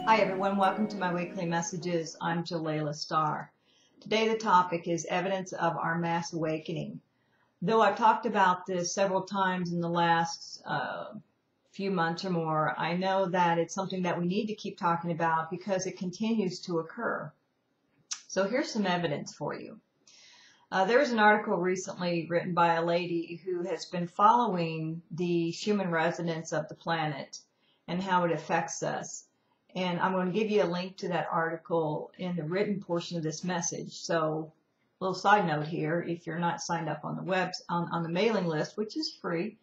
Hi everyone, welcome to my weekly messages. I'm Jalailah Starr. Today the topic is evidence of our mass awakening. Though I've talked about this several times in the last few months or more, I know that it's something that we need to keep talking about because it continues to occur. So here's some evidence for you. There was an article recently written by a lady who has been following the Schumann resonance of the planet and how it affects us. And I'm going to give you a link to that article in the written portion of this message. So, a little side note here, if you're not signed up on the on the mailing list, which is free,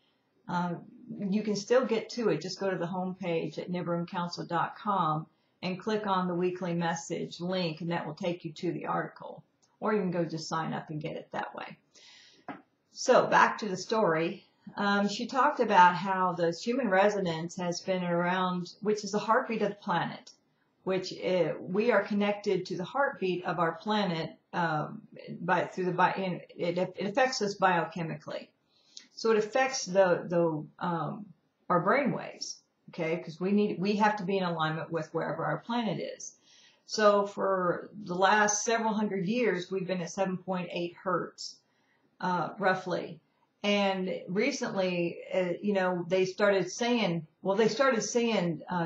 you can still get to it. Just go to the home page at NibiruMcouncil.com and click on the weekly message link, and that will take you to the article. Or you can go just sign up and get it that way. So, back to the story. She talked about how the Schumann resonance has been around, which is the heartbeat of the planet, which we are connected to the heartbeat of our planet it affects us biochemically. So it affects our brain waves, okay? Because we have to be in alignment with wherever our planet is. So for the last several hundred years, we've been at 7.8 hertz, roughly. And recently, they started seeing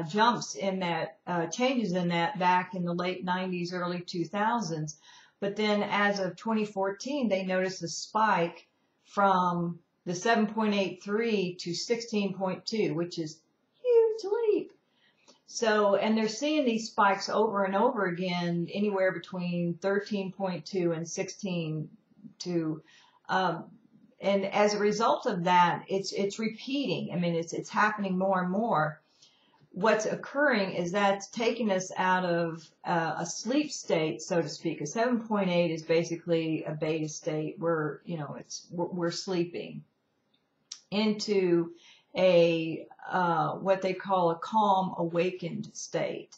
jumps in that, changes in that back in the late 90s, early 2000s. But then as of 2014, they noticed a spike from the 7.83 to 16.2, which is a huge leap. So, and they're seeing these spikes over and over again, anywhere between 13.2 and 16.2. And as a result of that, it's repeating. I mean, it's happening more and more. What's occurring is that's taking us out of a sleep state, so to speak. A 7.8 is basically a beta state where, we're sleeping into a what they call a calm awakened state.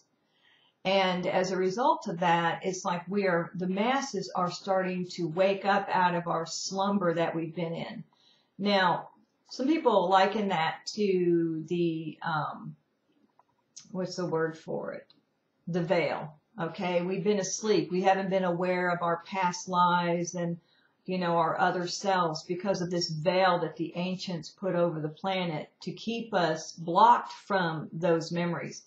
And as a result of that, it's like the masses are starting to wake up out of our slumber that we've been in. Now, some people liken that to the, what's the word for it? The veil. Okay. We've been asleep. We haven't been aware of our past lives and, our other selves because of this veil that the ancients put over the planet to keep us blocked from those memories.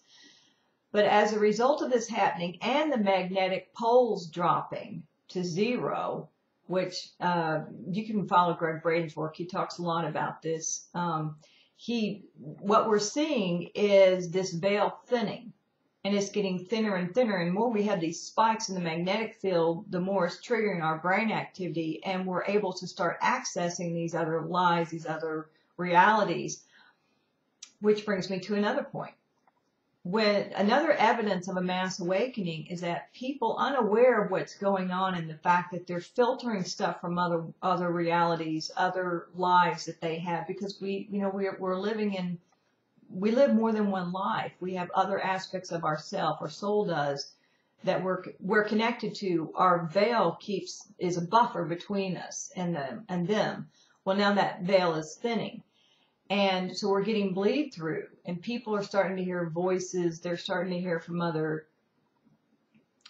But as a result of this happening and the magnetic poles dropping to zero, which you can follow Greg Braden's work, he talks a lot about this. What we're seeing is this veil thinning, and it's getting thinner and thinner. And the more we have these spikes in the magnetic field, the more it's triggering our brain activity, and we're able to start accessing these other lives, these other realities. Which brings me to another point. When another evidence of a mass awakening is that people unaware of what's going on and the fact that they're filtering stuff from other realities, other lives that they have, because we live more than one life. We have other aspects of ourself, our soul does, that we're connected to. Our veil is a buffer between us and them. Well, now that veil is thinning. And so we're getting bleed through, and people are starting to hear voices. They're starting to hear from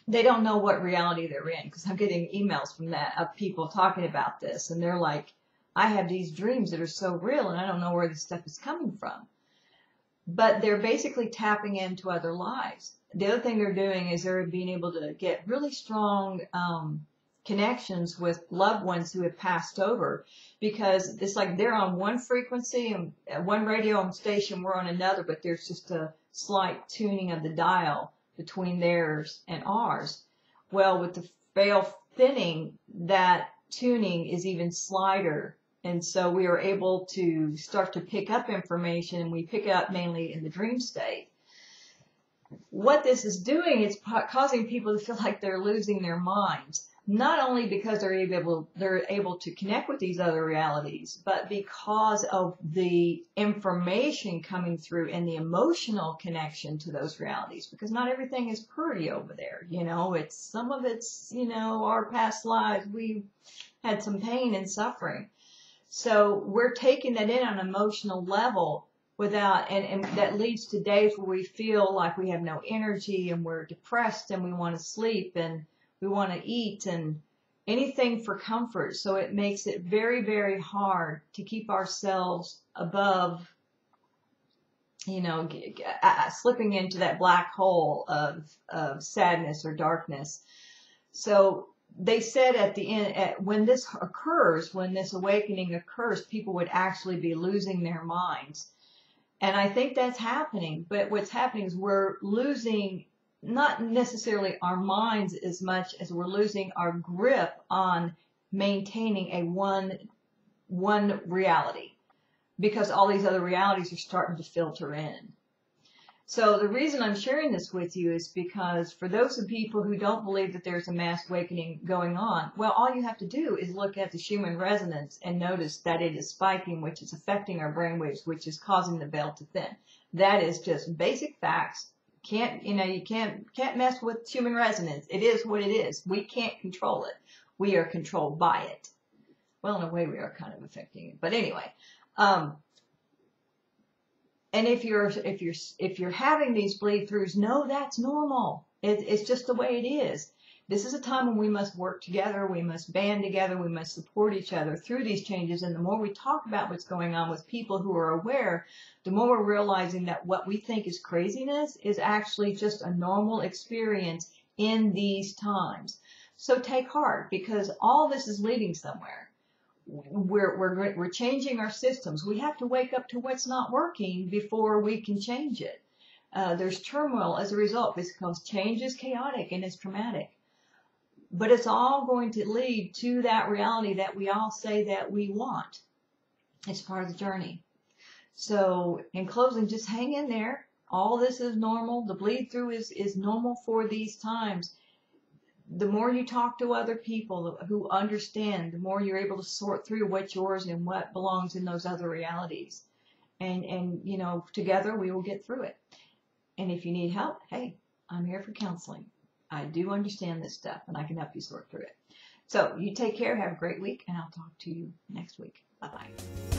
they don't know what reality they're in, because I'm getting emails from of people talking about this, and they're like, I have these dreams that are so real, and I don't know where this stuff is coming from. But they're basically tapping into other lives. The other thing they're doing is they're being able to get really strong connections with loved ones who have passed over, because it's like they're on one frequency and one radio station, we're on another, but there's just a slight tuning of the dial between theirs and ours. Well, with the veil thinning, that tuning is even slighter, and so we are able to start to pick up information, and we pick it up mainly in the dream state. What this is doing is causing people to feel like they're losing their minds. Not only because they're able to connect with these other realities, but because of the information coming through and the emotional connection to those realities. Because not everything is pretty over there, some of it's our past lives. We had some pain and suffering. So we're taking that in on an emotional level without, and that leads to days where we feel like we have no energy and we're depressed and we want to sleep and we want to eat and anything for comfort. So it makes it very, very hard to keep ourselves above, slipping into that black hole of sadness or darkness. So they said at the end, when this occurs, when this awakening occurs, people would actually be losing their minds. And I think that's happening. But what's happening is we're losing not necessarily our minds as much as we're losing our grip on maintaining a one reality, because all these other realities are starting to filter in. So the reason I'm sharing this with you is because for those of people who don't believe that there's a mass awakening going on, well, all you have to do is look at the Schumann resonance and notice that it is spiking, which is affecting our brainwaves, which is causing the veil to thin. That is just basic facts. You can't mess with Schumann resonance. It is what it is. We can't control it. We are controlled by it. Well, in a way, we are kind of affecting it. But anyway, and if you're having these bleed throughs, no, that's normal. It's just the way it is. This is a time when we must work together. We must band together. We must support each other through these changes. And the more we talk about what's going on with people who are aware, the more we're realizing that what we think is craziness is actually just a normal experience in these times. So take heart, because all this is leading somewhere. We're changing our systems. We have to wake up to what's not working before we can change it. There's turmoil as a result because change is chaotic and it's traumatic. But it's all going to lead to that reality that we all say that we want. It's part of the journey. So in closing, just hang in there. All this is normal. The bleed through is normal for these times. The more you talk to other people who understand, the more you're able to sort through what's yours and what belongs in those other realities. And together we will get through it. And if you need help, hey, I'm here for counseling. I do understand this stuff and I can help you sort through it. So you take care, have a great week, and I'll talk to you next week. Bye-bye.